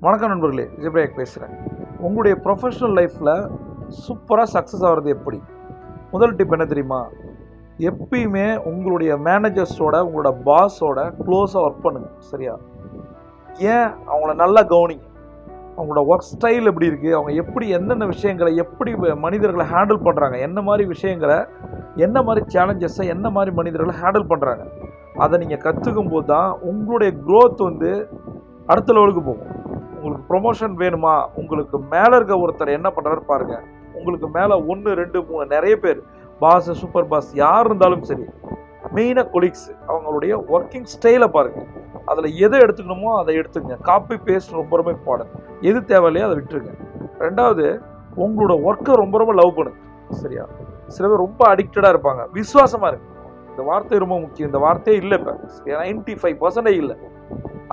வணக்கம் நண்பர்களே, விஜயபிரேக் பேசுகிறேன். உங்களுடைய ப்ரொஃபஷனல் லைஃப்பில் சூப்பராக சக்ஸஸ் ஆகிறது எப்படி? முதல் டிப் என்ன தெரியுமா? எப்பயுமே உங்களுடைய மேனேஜர்ஸோட, உங்களோட பாஸோட க்ளோஸாக ஒர்க் பண்ணுங்க. சரியா? ஏன் அவங்கள நல்லா கவனிங்க. அவங்களோட ஒர்க் ஸ்டைல் எப்படி இருக்குது, அவங்க எப்படி என்னென்ன விஷயங்களை, எப்படி மனிதர்களை ஹேண்டில் பண்ணுறாங்க, என்ன மாதிரி விஷயங்களை, என்ன மாதிரி சேலஞ்சஸை, என்ன மாதிரி மனிதர்களை ஹேண்டில் பண்ணுறாங்க, அதை நீங்கள் கற்றுக்கும் போது தான் உங்களுடைய க்ரோத் அடுத்த லெவலுக்கு போகும். உங்களுக்கு ப்ரொமோஷன் வேணுமா? உங்களுக்கு மேலே இருக்க ஒருத்தர் என்ன பண்ணுறாரு பாருங்கள். உங்களுக்கு மேலே 1, 2, 3 நிறைய பேர், பாஸ், சூப்பர் பாஸ், யார் இருந்தாலும் சரி, மெயினாக கொலீக்ஸ், அவங்களுடைய ஒர்க்கிங் ஸ்டைலை பாருங்கள். அதில் எதை எடுத்துக்கணுமோ அதை எடுத்துக்கங்க. காப்பி பேஸ்ட் ரொம்ப ரொம்ப இம்பார்ட்டன்ட். எது தேவையில்லையோ அதை விட்டுருங்க. ரெண்டாவது, உங்களோட ஒர்க்கை ரொம்ப ரொம்ப லவ் பண்ணுங்க. சரியா? சில பேர் ரொம்ப அடிக்டடாக இருப்பாங்க. விசுவாசமாக இருக்கு. இந்த வார்த்தை ரொம்ப முக்கியம். இந்த வார்த்தையே இல்லை. இப்போ 95% இல்லை.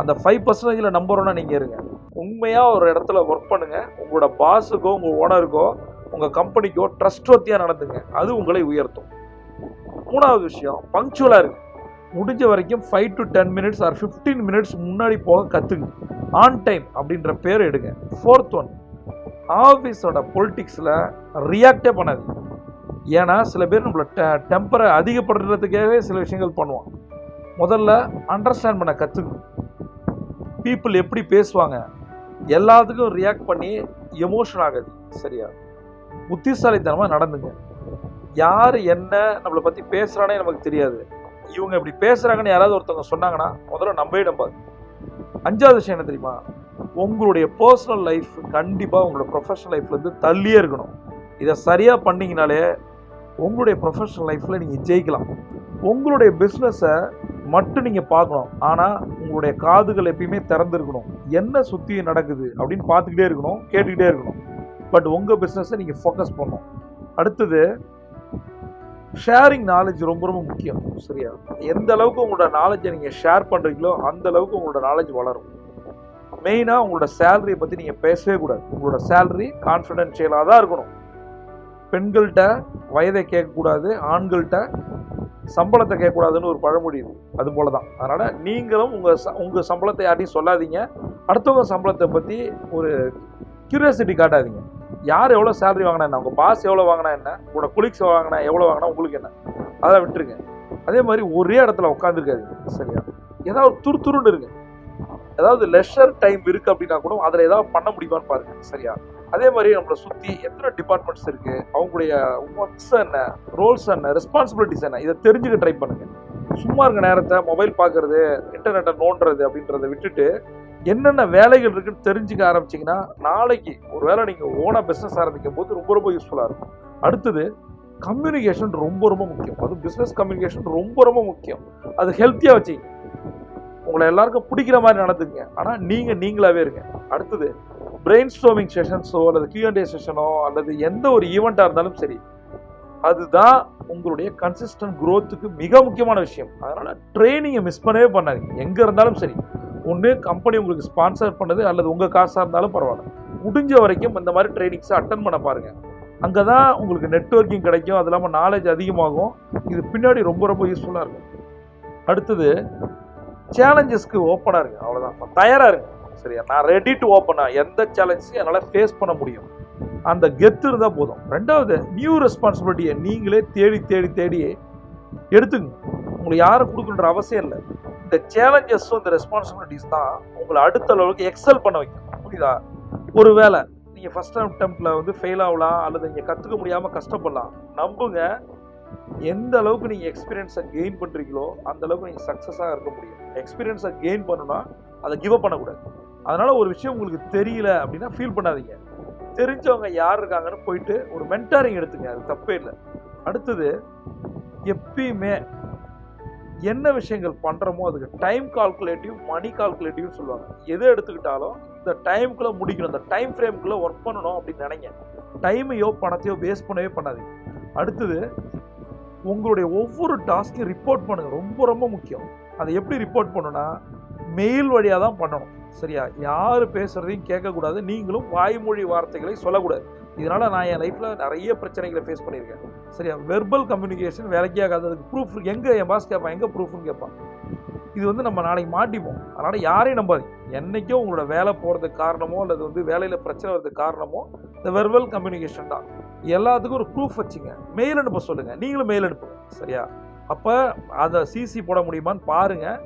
அந்த 5% நம்பர் 1 நீங்கள் இருங்க. உண்மையாக ஒரு இடத்துல ஒர்க் பண்ணுங்கள். உங்களோட பாஸுக்கோ, உங்கள் ஓனருக்கோ, உங்கள் கம்பெனிக்கோ ட்ரஸ்ட்வர்த்தியாக நடந்துங்க. அது உங்களை உயர்த்தும். 3வது விஷயம், பங்க்சுவலாக இருக்கு. முடிஞ்ச வரைக்கும் 5 to 10 minutes ஆர் 15 minutes முன்னாடி போக கற்றுங்க. ஆன் டைம் அப்படின்ற பேர் எடுங்க. 4th ஒன், ஆஃபீஸோட பொலிட்டிக்ஸில் ரியாக்டே பண்ணாதீங்க. ஏன்னா சில பேர் நம்மளோட டெம்பரை அதிகப்படுத்துறதுக்காகவே சில விஷயங்கள் பண்ணுவான். முதல்ல அண்டர்ஸ்டாண்ட் பண்ண கற்றுக்கணும். பீப்புள் எப்படி பேசுவாங்க, எல்லாத்துக்கும் ரியாக்ட் பண்ணி எமோஷன் ஆகாது. சரியா? புத்திசாலித்தனமாக நடந்துங்க. யார் என்ன நம்மளை பற்றி பேசுகிறானே நமக்கு தெரியாது. இவங்க இப்படி பேசுகிறாங்கன்னு யாராவது ஒருத்தவங்க சொன்னாங்கன்னா முதல்ல நம்பாது. 5வது விஷயம் என்ன தெரியுமா? உங்களுடைய பர்சனல் லைஃப் கண்டிப்பாக உங்களோட ப்ரொஃபஷனல் லைஃப்லேருந்து தள்ளியே இருக்கணும். இதை சரியாக பண்ணிங்கனாலே உங்களுடைய ப்ரொஃபஷனல் லைஃப்பில் நீங்கள் ஜெயிக்கலாம். உங்களுடைய பிஸ்னஸை மட்டும் நீங்கள் பார்க்கணும். ஆனால் உங்களுடைய காதுகள் எப்பயுமே திறந்துருக்கணும். என்ன சுற்றி நடக்குது அப்படின்னு பார்த்துக்கிட்டே இருக்கணும், கேட்டுக்கிட்டே இருக்கணும். பட் உங்கள் பிஸ்னஸை நீங்கள் ஃபோக்கஸ் பண்ணணும். அடுத்தது, ஷேரிங் நாலேஜ் ரொம்ப ரொம்ப முக்கியம். சரியா? எந்த அளவுக்கு உங்களோட நாலேஜை நீங்கள் ஷேர் பண்ணுறீங்களோ அந்த அளவுக்கு உங்களோட நாலேஜ் வளரும். மெயினாக உங்களோட சேலரியை பற்றி நீங்கள் பேசவே கூடாது. உங்களோட சேலரி கான்ஃபிடென்ஷியலாக தான் இருக்கணும். பெண்கள்கிட்ட வயதை கேட்கக்கூடாது, ஆண்கள்கிட்ட சம்பளத்தை கேட்கக்கூடாதுன்னு ஒரு பழமொழி இருக்குது. அது போல தான். அதனால் நீங்களும் உங்கள் சம்பளத்தை யார்ட்டையும் சொல்லாதீங்க. அடுத்தவங்க சம்பளத்தை பற்றி ஒரு கியூரியாசிட்டி காட்டாதீங்க. யார் எவ்வளோ சேலரி வாங்கினா என்ன, உங்கள் பாஸ் எவ்வளோ வாங்கினா என்ன, உங்களோட கொலீக்ஸ் வாங்கினா எவ்வளோ வாங்கினா உங்களுக்கு என்ன, அதெல்லாம் விட்டுருங்க. அதே மாதிரி ஒரே இடத்துல உட்காந்துருக்காதீங்க. சரியா? ஏதாவது துருத்துருன்னு இருங்க. ஏதாவது லெஷர் டைம் இருக்குது அப்படின்னா கூட அதில் ஏதாவது பண்ண முடியுமான்னு பாருங்கள். சரியா? அதே மாதிரி நம்மளை சுற்றி எத்தனை டிபார்ட்மெண்ட்ஸ் இருக்குது, அவங்களுடைய ஒர்க்ஸ் என்ன, ரோல்ஸ் என்ன, ரெஸ்பான்சிபிலிட்டிஸ் என்ன, இதை தெரிஞ்சுக்க ட்ரை பண்ணுங்கள். சும்மா இருக்க நேரத்தை மொபைல் பார்க்குறது, இன்டர்நெட்டை நோண்டுறது அப்படின்றத விட்டுட்டு என்னென்ன வேலைகள் இருக்குன்னு தெரிஞ்சுக்க ஆரம்பிச்சிங்கன்னா நாளைக்கு ஒரு வேளை நீங்கள் ஓனாக பிஸ்னஸ் ஆரம்பிக்கும் போது ரொம்ப ரொம்ப யூஸ்ஃபுல்லாக இருக்கும். அடுத்தது, கம்யூனிகேஷன் ரொம்ப ரொம்ப முக்கியம். அதுவும் பிஸ்னஸ் கம்யூனிகேஷன் ரொம்ப ரொம்ப முக்கியம். அது ஹெல்த்தியாக வச்சுங்க. உங்களை எல்லாருக்கும் பிடிக்கிற மாதிரி நடந்துக்குங்க. ஆனால் நீங்களாவே இருங்க. அடுத்தது, பிரெயின் ஸ்டார்மிங் செஷன்ஸோ அல்லது Q&A செஷனோ அல்லது எந்த ஒரு ஈவெண்ட்டாக இருந்தாலும் சரி, அதுதான் உங்களுடைய கன்சிஸ்டன்ட் க்ரோத்துக்கு மிக முக்கியமான விஷயம். அதனால் ட்ரைனிங்கை மிஸ் பண்ணவே பண்ணாதீங்க. எங்கே இருந்தாலும் சரி, ஒன்று கம்பெனி உங்களுக்கு ஸ்பான்சர் பண்ணது அல்லது உங்கள் காசாக இருந்தாலும் பரவாயில்ல, முடிஞ்ச வரைக்கும் இந்த மாதிரி ட்ரைனிங்ஸை அட்டன் பண்ண பாருங்கள். அங்கே தான் உங்களுக்கு நெட்வொர்க்கிங் கிடைக்கும். அது இல்லாமல் நாலேஜ் அதிகமாகும். இது பின்னாடி ரொம்ப ரொம்ப யூஸ்ஃபுல்லாக இருக்கும். அடுத்தது, சேலஞ்சஸ்க்கு ஓப்பனாக இருங்க. அவ்வளோதான், தயாராக இருங்க. சரியா? நான் ரெடி டு ஓப்பனா, எந்த சேலஞ்சையும் என்னால் ஃபேஸ் பண்ண முடியும், அந்த கெத்து இருந்தால் போதும். ரெண்டாவது, நியூ ரெஸ்பான்சிபிலிட்டியை நீங்களே தேடி எடுத்துங்க. உங்களுக்கு யாரும் கொடுக்குன்ற அவசியம் இல்லை. இந்த சேலஞ்சஸும் இந்த ரெஸ்பான்சிபிலிட்டிஸ் தான் உங்களை அடுத்த அளவுக்கு எக்ஸல் பண்ண வைக்கும். புரியுதா? ஒரு வேளை நீங்கள் ஃபஸ்ட் அட்டெம்ப்டில் ஃபெயில் ஆகலாம் அல்லது நீங்கள் கற்றுக்க முடியாமல் கஷ்டப்படலாம். நம்புங்க, எந்த அளவுக்கு நீங்கள் எக்ஸ்பீரியன்ஸை கெயின் பண்ணுறீங்களோ அந்த அளவுக்கு நீங்கள் சக்ஸஸாக இருக்க முடியும். எக்ஸ்பீரியன்ஸை கெயின் பண்ணணும்னா அதை கிவ் அப் பண்ணக்கூடாது. அதனால் ஒரு விஷயம் உங்களுக்கு தெரியல அப்படின்னா ஃபீல் பண்ணாதீங்க. தெரிஞ்சவங்க யார் இருக்காங்கன்னு போயிட்டு ஒரு மென்டாரிங் எடுத்துங்க. அது தப்பே இல்லை. அடுத்தது, எப்பயுமே என்ன விஷயங்கள் பண்ணுறோமோ அதுக்கு டைம் கால்குலேட்டிவ், மணி கால்குலேட்டிவ்னு சொல்லுவாங்க. எதை எடுத்துக்கிட்டாலும் இந்த டைமுக்குள்ளே முடிக்கணும், இந்த டைம் ஃப்ரேமுக்குள்ளே ஒர்க் பண்ணணும் அப்படின்னு நினைங்க. டைமையோ பணத்தையோ வேஸ்ட் பண்ணவே பண்ணாதீங்க. அடுத்தது, உங்களுடைய ஒவ்வொரு டாஸ்க்கையும் ரிப்போர்ட் பண்ணுங்கள். ரொம்ப ரொம்ப முக்கியம். அதை எப்படி ரிப்போர்ட் பண்ணணும்னா மெயில் வழியாக தான் பண்ணணும். சரியா? யார் பேசுகிறதையும் கேட்கக்கூடாது. நீங்களும் வாய்மொழி வார்த்தைகளை சொல்லக்கூடாது. இதனால் நான் என் லைஃப்பில் நிறைய பிரச்சனைகளை ஃபேஸ் பண்ணியிருக்கேன். சரியா? வெர்பல் கம்யூனிகேஷன் வேலைக்கே ஆகாது. அதுக்கு ப்ரூஃப் எங்கே, என் பாஸ் கேட்பான், எங்கே ப்ரூஃப்னு கேட்பான். இது வந்து நம்ம நாளைக்கு மாட்டிப்போம். அதனால யாரையும் நம்பாதீங்க. என்னைக்கோ உங்களோட வேலை போகிறதுக்கு காரணமோ அல்லது வந்து வேலையில் பிரச்சனை வர்றதுக்கு காரணமோ இந்த வெர்பல் கம்யூனிகேஷன் தான். எல்லாத்துக்கும் ஒரு ப்ரூஃப் வச்சுங்க, மெயில் அனுப்ப சொல்லுங்கள், நீங்களும் மெயில் அனுப்புங்க. சரியா? அப்போ அதை சிசி போட முடியுமான்னு பாருங்கள்.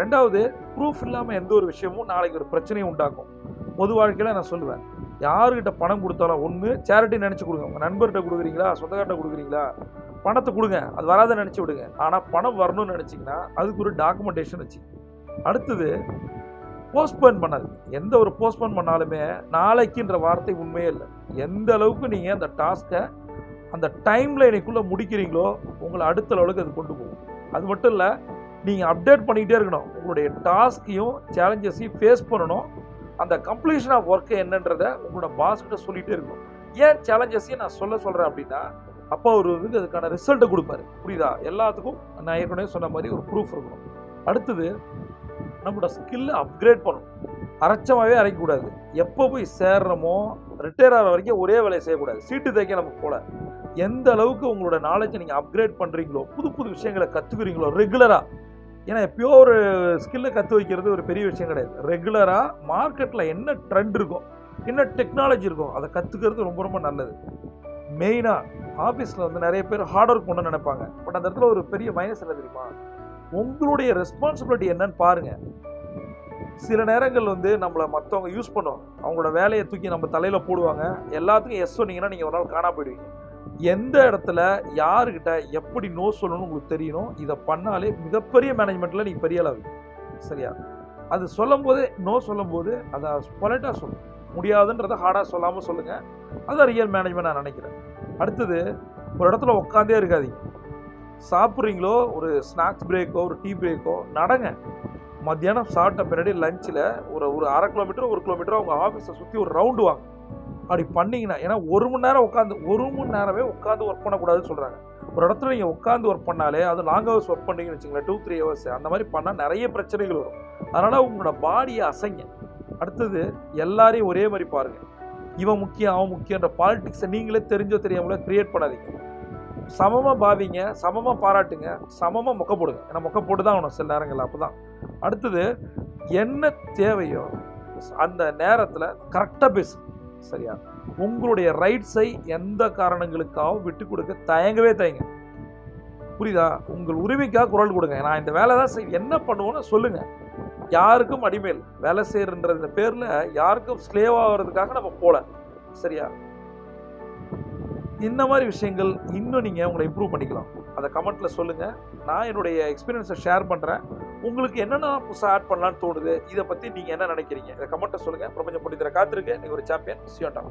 ரெண்டாவது, ப்ரூஃப் இல்லாமல் எந்த ஒரு விஷயமும் நாளைக்கு ஒரு பிரச்சனையும் உண்டாக்கும். பொது வாழ்க்கையில் நான் சொல்லுவேன், யாருக்கிட்ட பணம் கொடுத்தாலும் ஒன்று சேரிட்டி நினச்சி கொடுங்க. உங்கள் நண்பர்கிட்ட கொடுக்குறீங்களா, சொந்தக்கார்ட்ட கொடுக்குறீங்களா, பணத்தை கொடுங்க, அது வராத நினச்சி விடுங்க. ஆனால் பணம் வரணும்னு நினச்சிங்கன்னா அதுக்கு ஒரு டாக்குமெண்டேஷன் வச்சு. அடுத்தது, போஸ்ட்போன் பண்ணாது. எந்த ஒரு போஸ்ட்போன் பண்ணாலுமே நாளைக்குன்ற வார்த்தை உண்மையே இல்லை. எந்த அளவுக்கு நீங்கள் அந்த டாஸ்க்கை அந்த டைம் லைனுக்குள்ளே முடிக்கிறீங்களோ உங்களை அடுத்த லெவலுக்கு அது கொண்டு போகும். அது மட்டும் இல்லை, நீங்கள் அப்டேட் பண்ணிக்கிட்டே இருக்கணும். உங்களுடைய டாஸ்கையும் சேலஞ்சஸையும் ஃபேஸ் பண்ணணும். அந்த கம்ப்ளீஷன் ஆஃப் ஒர்க்கு என்னன்றதை உங்களோட பாஸ்கிட்ட சொல்லிகிட்டே இருக்கணும். ஏன் சேலஞ்சஸையும் நான் சொல்கிறேன் அப்படின்னா, அப்போ அவர் வந்து அதுக்கான ரிசல்ட்டை கொடுப்பாரு. புரியுதா? எல்லாத்துக்கும் நான் ஏற்கனவே சொன்ன மாதிரி ஒரு ப்ரூஃப் இருக்கணும். அடுத்தது, நம்மளோட ஸ்கில்லை அப்கிரேட் பண்ணணும். அரைச்சமாகவே அரைக்கக்கூடாது. எப்போ போய் சேர்றோமோ ரிட்டையர் ஆகிற வரைக்கும் ஒரே வேலையை செய்யக்கூடாது. சீட்டு தைக்க நம்ம போல. எந்த அளவுக்கு உங்களோட நாலேஜை நீங்கள் அப்கிரேட் பண்ணுறீங்களோ, புது புது விஷயங்களை கற்றுக்குறீங்களோ ரெகுலராக. ஏன்னா எப்பயோ ஒரு ஸ்கில்லை கற்று வைக்கிறது ஒரு பெரிய விஷயம் கிடையாது. ரெகுலராக மார்க்கெட்டில் என்ன ட்ரெண்ட் இருக்கோ, என்ன டெக்னாலஜி இருக்கோ அதை கற்றுக்கிறது ரொம்ப ரொம்ப நல்லது. மெயினாக ஆஃபீஸில் வந்து நிறைய பேர் ஹார்ட் ஒர்க் பண்ண நினைப்பாங்க. பட் அந்த இடத்துல ஒரு பெரிய மைனஸ் என்ன தெரியுமா? உங்களுடைய ரெஸ்பான்சிபிலிட்டி என்னன்னு பாருங்கள். சில நேரங்கள் வந்து நம்மளை மற்றவங்க யூஸ் பண்ணுவாங்க. அவங்களோட வேலையை தூக்கி நம்ம தலையில் போடுவாங்க. எல்லாத்துக்கும் எஸ் சொன்னீங்கன்னா நீங்கள் ஒரு நாள் காணா போயிடுவீங்க. எந்த இடத்துல யாருக்கிட்ட எப்படி நோ சொல்லணும்னு உங்களுக்கு தெரியணும். இதை பண்ணாலே மிகப்பெரிய மேனேஜ்மெண்ட்டில் நீங்கள் பெரிய அளவு. சரியா? அது சொல்லும் போது, நோ சொல்லும் போது அதை பொலைட்டாக சொல்லணும். முடியாதுன்றதை ஹார்டாக சொல்லாமல் சொல்லுங்கள். அதுதான் ரியல் மேனேஜ்மெண்ட் நான் நினைக்கிறேன். அடுத்தது, ஒரு இடத்துல உட்காந்தே இருக்காதீங்க. சாப்பிட்றீங்களோ, ஒரு ஸ்நாக்ஸ் பிரேக்கோ ஒரு டீ பிரேக்கோ நடங்க. மத்தியானம் சாப்பிட்ட பின்னாடி லஞ்சில் ஒரு 1/2 கிலோமீட்டர் 1 கிலோமீட்டர் அவங்க ஆஃபீஸை சுற்றி ஒரு ரவுண்டு வாங்க. அப்படி பண்ணிங்கன்னா, ஏன்னா 1 மணி நேரம் உட்காந்து 1 மணி நேரமே உட்காந்து ஒர்க் பண்ணக்கூடாதுன்னு சொல்கிறாங்க. ஒரு இடத்துல நீங்கள் உட்காந்து ஒர்க் பண்ணாலே, அது லாங் ஹவர்ஸ் ஒர்க் பண்ணிங்கன்னு வச்சுங்களேன், 2-3 ஹவர்ஸ் அந்த மாதிரி பண்ணால் நிறைய பிரச்சனைகள் வரும். அதனால் உங்களோட பாடியை அசைங்க. அடுத்தது, எல்லாரையும் ஒரே மாதிரி பாருங்கள். இவன் முக்கியம் அவன் முக்கியன்ற பாலிடிக்ஸை நீங்களே தெரிஞ்சோ தெரியாமல கிரியேட் பண்ணாதீங்க. சமமாக பாவிங்க, சமமாக பாராட்டுங்க, சமமாக மொக்க போடுங்க. ஏன்னா மொக்க போட்டு தான் ஆகணும் சில நேரங்கள். அப்போ தான். அடுத்தது, என்ன தேவையோ அந்த நேரத்தில் கரெக்டாக பேசு. சரியா? உங்களுடைய ரைட்ஸை எந்த காரணங்களுக்காகவும் விட்டு கொடுக்க தயங்கவே தயங்க. புரியுதா? உங்கள் உரிமைக்காக குரல் கொடுங்க. நான் இந்த வேலை தான் என்ன பண்ணுவோன்னு சொல்லுங்கள். யாருக்கும் அடிமேல் வேலை செய்யறன்ற பேரில் யாருக்கும் ஸ்லேவ் ஆகிறதுக்காக நம்ம போல. சரியா? இந்த மாதிரி விஷயங்கள் இன்னும் நீங்கள் உங்களை இம்ப்ரூவ் பண்ணிக்கலாம். அதை கமெண்ட்டில் சொல்லுங்கள். நான் என்னுடைய எக்ஸ்பீரியன்ஸை ஷேர் பண்ணுறேன். உங்களுக்கு என்னென்ன புதுசாக ஆட் பண்ணலான்னு தோணுது, இதை பற்றி நீங்கள் என்ன நினைக்கிறீங்க, இதை கமெண்ட்டை சொல்லுங்கள். பிரபஞ்சம் போட்டி தர காத்திருக்கு. நீங்கள் ஒரு சாம்பியன். சியோட்டா.